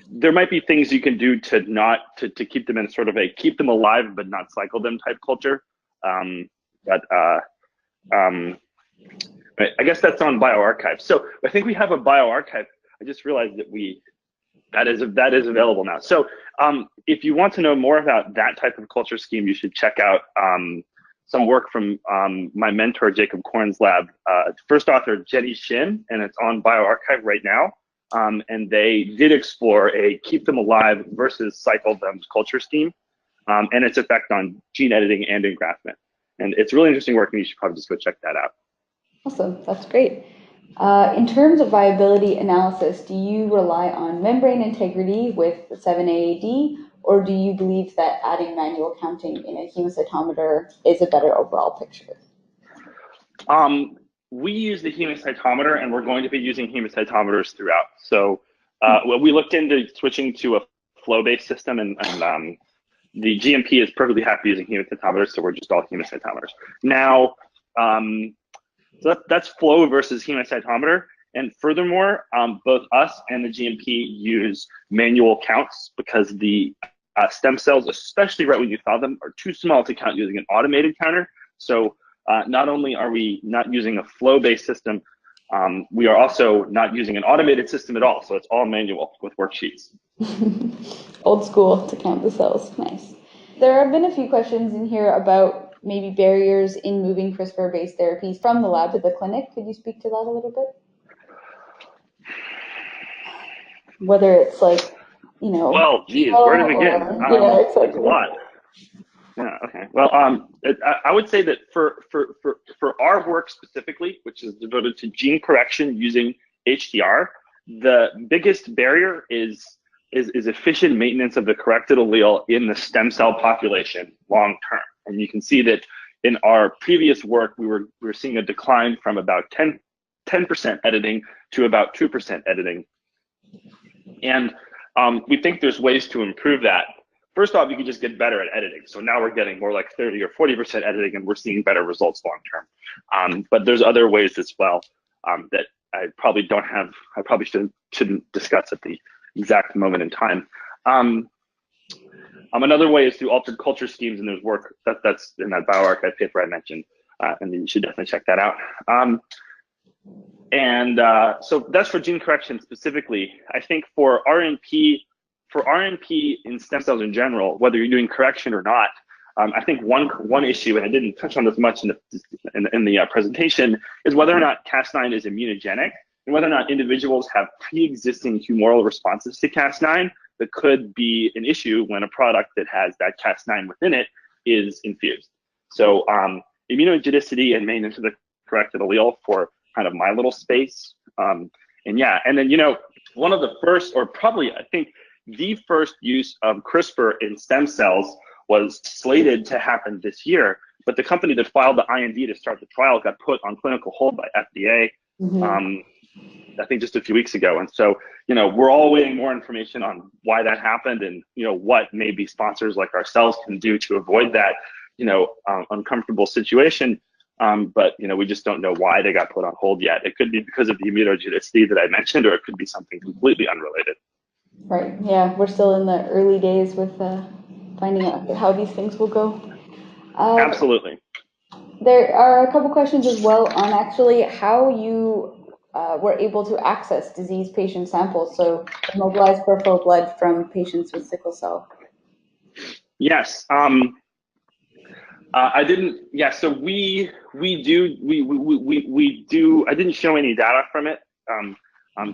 There might be things you can do to keep them in sort of a keep them alive but not cycle them type culture. But I guess that's on bioRxiv. So I think we have a bioRxiv. I just realized that that is available now. So if you want to know more about that type of culture scheme, you should check out some work from my mentor, Jacob Korn's lab. First author, Jenny Shin, and it's on bioRxiv right now. And they did explore a keep them alive versus cycle them culture scheme and its effect on gene editing and engraftment. And it's really interesting work, and you should probably just go check that out. Awesome, that's great. In terms of viability analysis, do you rely on membrane integrity with the 7AAD, or do you believe that adding manual counting in a hemocytometer is a better overall picture? We use the hemocytometer, and we're going to be using hemocytometers throughout. So we looked into switching to a flow-based system, and the GMP is perfectly happy using hemocytometers, so we're just all hemocytometers. Now, so that's flow versus hemocytometer. And furthermore, both us and the GMP use manual counts because the stem cells, especially right when you thaw them, are too small to count using an automated counter. So not only are we not using a flow-based system, we are also not using an automated system at all. So it's all manual with worksheets. Old school to count the cells. Nice. There have been a few questions in here about maybe barriers in moving CRISPR-based therapies from the lab to the clinic. Could you speak to that a little bit? Whether it's like, Well, geez, where to begin? yeah, There's a exactly. lot. Yeah. Okay. Well, I would say that for our work specifically, which is devoted to gene correction using HTR, the biggest barrier is efficient maintenance of the corrected allele in the stem cell population long term. And you can see that in our previous work, we were seeing a decline from about 10% editing to about 2% editing. And we think there's ways to improve that. First off, you can just get better at editing. So now we're getting more like 30 or 40% editing, and we're seeing better results long term. But there's other ways as well that I probably don't have. I probably shouldn't discuss at the exact moment in time. Another way is through altered culture schemes, and there's work that's in that bioarchive paper I mentioned, and you should definitely check that out. So that's for gene correction specifically. I think for RNP in stem cells in general, whether you're doing correction or not, I think one issue, and I didn't touch on this much in the presentation, is whether or not Cas9 is immunogenic and whether or not individuals have pre-existing humoral responses to Cas9 that could be an issue when a product that has that Cas9 within it is infused. So immunogenicity and maintenance of the corrected allele for kind of my little space. And then, one of the first, or probably I think the first use of CRISPR in stem cells was slated to happen this year, but the company that filed the IND to start the trial got put on clinical hold by FDA, I think just a few weeks ago. And so, we're all waiting more information on why that happened and, what maybe sponsors like ourselves can do to avoid that, uncomfortable situation. But we just don't know why they got put on hold yet. It could be because of the immunogenicity that I mentioned, or it could be something completely unrelated. Right. Yeah, we're still in the early days with finding out how these things will go. Absolutely. There are a couple questions as well on actually how you were able to access disease patient samples, so mobilize peripheral blood from patients with sickle cell. Yes. I didn't. Yeah. So we do. I didn't show any data from it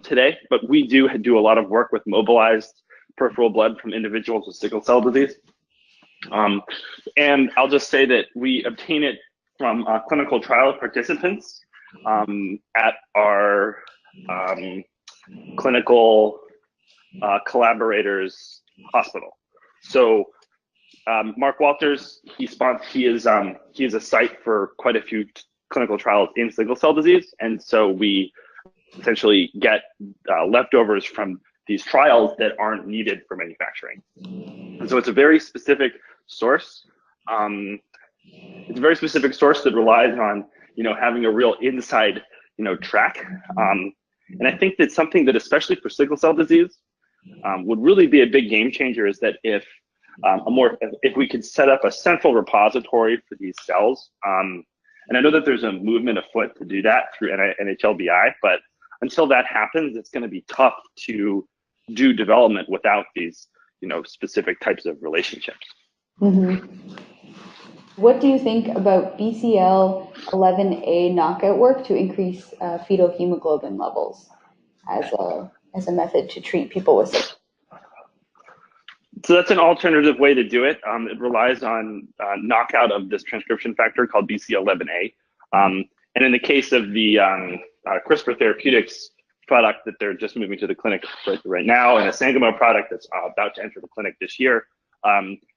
today, but we do a lot of work with mobilized peripheral blood from individuals with sickle cell disease. And I'll just say that we obtain it from clinical trial participants at our clinical collaborators hospital. So Mark Walters, he is a site for quite a few clinical trials in sickle cell disease, and so we essentially get leftovers from these trials that aren't needed for manufacturing. And so it's a very specific source. It's a very specific source that relies on having a real inside track. And I think that something that, especially for sickle cell disease, would really be a big game changer is that if we could set up a central repository for these cells, and I know that there's a movement afoot to do that through NHLBI, but until that happens, it's going to be tough to do development without these, specific types of relationships. Mm-hmm. What do you think about BCL11A knockout work to increase fetal hemoglobin levels as a method to treat people with sickle? So that's an alternative way to do it. It relies on knockout of this transcription factor called BCL11A. And in the case of the CRISPR Therapeutics product that they're just moving to the clinic right now, and a Sangamo product that's about to enter the clinic this year,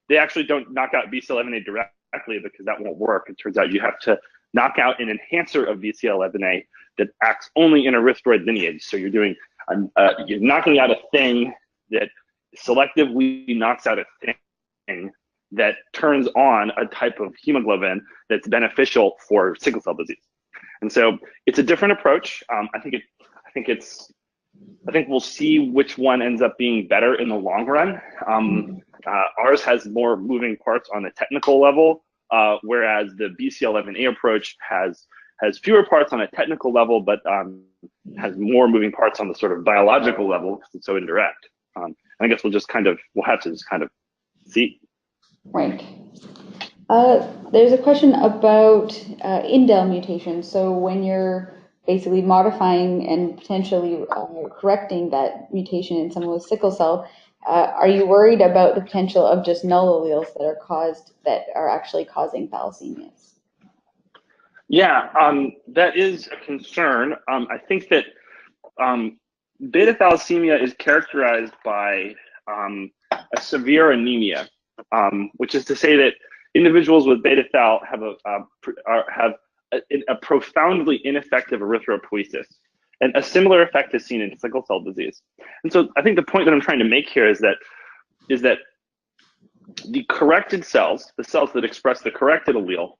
they actually don't knock out BCL11A directly because that won't work. It turns out you have to knock out an enhancer of BCL11A that acts only in erythroid lineage. So you're doing you're knocking out a thing that selectively knocks out a thing that turns on a type of hemoglobin that's beneficial for sickle cell disease. And so it's a different approach. I think we'll see which one ends up being better in the long run. Ours has more moving parts on the technical level, whereas the BCL11A approach has fewer parts on a technical level, but has more moving parts on the sort of biological level because it's so indirect. I guess we'll have to just kind of see. Right. There's a question about indel mutations. So when you're basically modifying and potentially correcting that mutation in someone with sickle cell, are you worried about the potential of just null alleles that are actually causing thalassemias? Yeah, that is a concern. I think that beta thalassemia is characterized by a severe anemia, which is to say that individuals with beta thal have a profoundly ineffective erythropoiesis. And a similar effect is seen in sickle cell disease. And so I think the point that I'm trying to make here is that the corrected cells, the cells that express the corrected allele,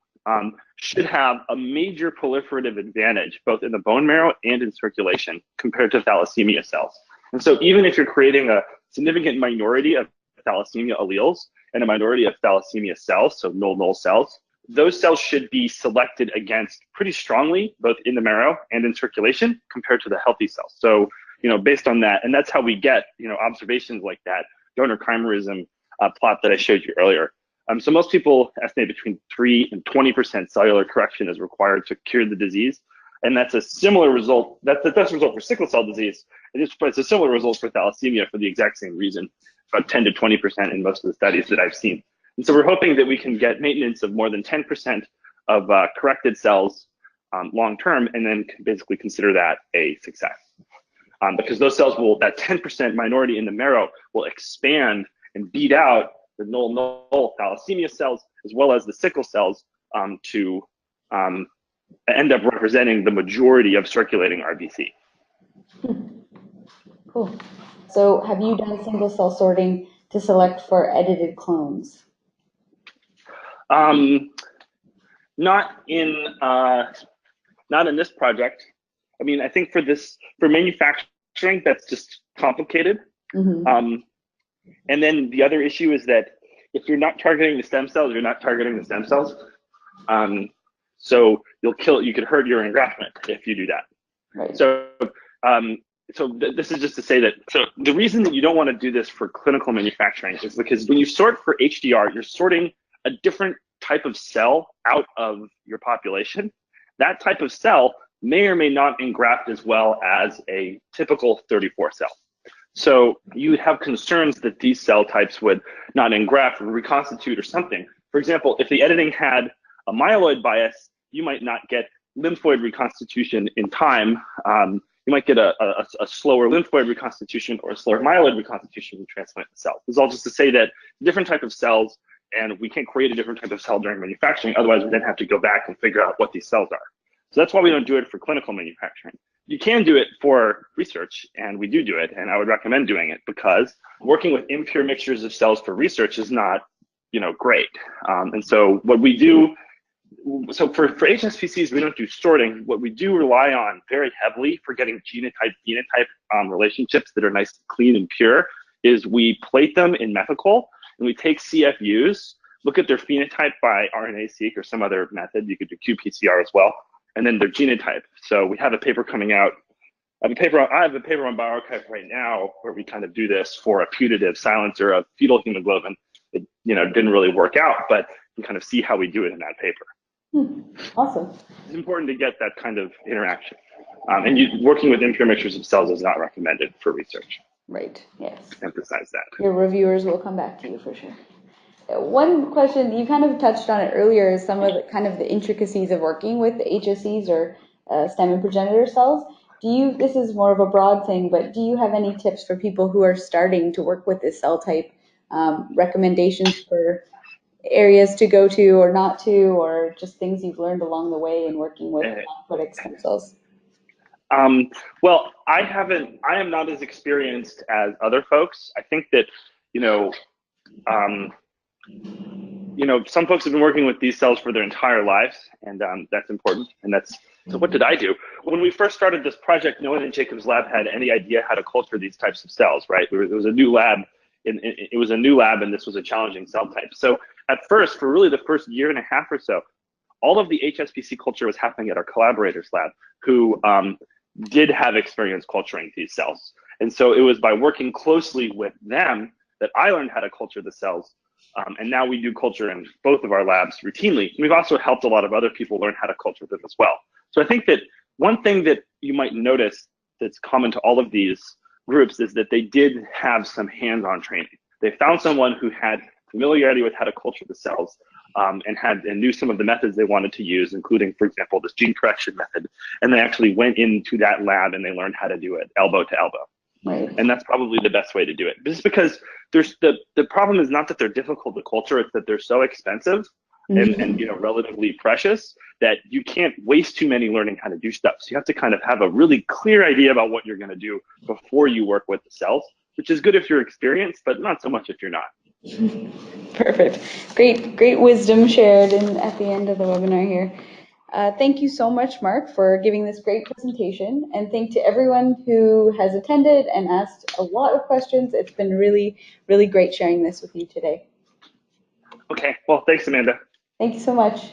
should have a major proliferative advantage, both in the bone marrow and in circulation, compared to thalassemia cells. And so even if you're creating a significant minority of thalassemia alleles and a minority of thalassemia cells, so null cells, those cells should be selected against pretty strongly, both in the marrow and in circulation, compared to the healthy cells. So, based on that, and that's how we get, observations like that donor chimerism plot that I showed you earlier. So most people estimate between 3 and 20% cellular correction is required to cure the disease. And that's a similar result, that's the best result for sickle cell disease. It's a similar result for thalassemia for the exact same reason, about 10 to 20% in most of the studies that I've seen. And so we're hoping that we can get maintenance of more than 10% of corrected cells long-term, and then basically consider that a success. Because those cells that 10% minority in the marrow will expand and beat out the null thalassemia cells, as well as the sickle cells, to end up representing the majority of circulating RBC. Cool. So have you done single cell sorting to select for edited clones? Not in this project. I mean, I think for manufacturing, that's just complicated. Mm-hmm. And then the other issue is that if you're not targeting the stem cells, you're not targeting the stem cells. So you could hurt your engraftment if you do that. Right. So this is just to say that, so the reason that you don't want to do this for clinical manufacturing is because when you sort for HDR, you're sorting a different type of cell out of your population. That type of cell may or may not engraft as well as a typical 34 cell. So you would have concerns that these cell types would not engraft or reconstitute or something. For example, if the editing had a myeloid bias, you might not get lymphoid reconstitution in time. You might get a slower lymphoid reconstitution or a slower myeloid reconstitution when you transplant the cells. This is all just to say that different type of cells, and we can't create a different type of cell during manufacturing. Otherwise, we then have to go back and figure out what these cells are. So that's why we don't do it for clinical manufacturing. You can do it for research, and we do it, and I would recommend doing it because working with impure mixtures of cells for research is not, great. And so what we do, so for HSPCs, we don't do sorting. What we do rely on very heavily for getting genotype-phenotype relationships that are nice, clean, and pure is we plate them in methical, and we take CFUs, look at their phenotype by RNA-seq or some other method. You could do qPCR as well. And then their genotype. So we have a paper coming out. I have a paper on bioRxiv right now where we kind of do this for a putative silencer of fetal hemoglobin. It didn't really work out, but you can kind of see how we do it in that paper. Awesome. It's important to get that kind of interaction. And working with impure mixtures of cells is not recommended for research. Right. Yes. Emphasize that. Your reviewers will come back to you for sure. One question, you kind of touched on it earlier, is some of the intricacies of working with HSCs or stem and progenitor cells. This is more of a broad thing, but do you have any tips for people who are starting to work with this cell type, recommendations for areas to go to or not to, or just things you've learned along the way in working with hematopoietic stem cells? Well, I am not as experienced as other folks. I think that, some folks have been working with these cells for their entire lives, and that's important. And so what did I do? When we first started this project, no one in Jacob's lab had any idea how to culture these types of cells, right? It was a new lab, and this was a challenging cell type. So at first, for really the first year and a half or so, all of the HSPC culture was happening at our collaborators' lab, who did have experience culturing these cells. And so it was by working closely with them that I learned how to culture the cells And now we do culture in both of our labs routinely. We've also helped a lot of other people learn how to culture them as well. So I think that one thing that you might notice that's common to all of these groups is that they did have some hands-on training. They found someone who had familiarity with how to culture the cells and knew some of the methods they wanted to use, including, for example, this gene correction method. And they actually went into that lab and they learned how to do it elbow to elbow. Right. And that's probably the best way to do it. Just because there's the problem is not that they're difficult to culture, it's that they're so expensive and relatively precious that you can't waste too many learning how to do stuff. So you have to kind of have a really clear idea about what you're going to do before you work with the cells, which is good if you're experienced, but not so much if you're not. Perfect. Great wisdom shared at the end of the webinar here. Thank you so much, Mark, for giving this great presentation, and thank to everyone who has attended and asked a lot of questions. It's been really, really great sharing this with you today. Okay, well, thanks, Amanda. Thank you so much.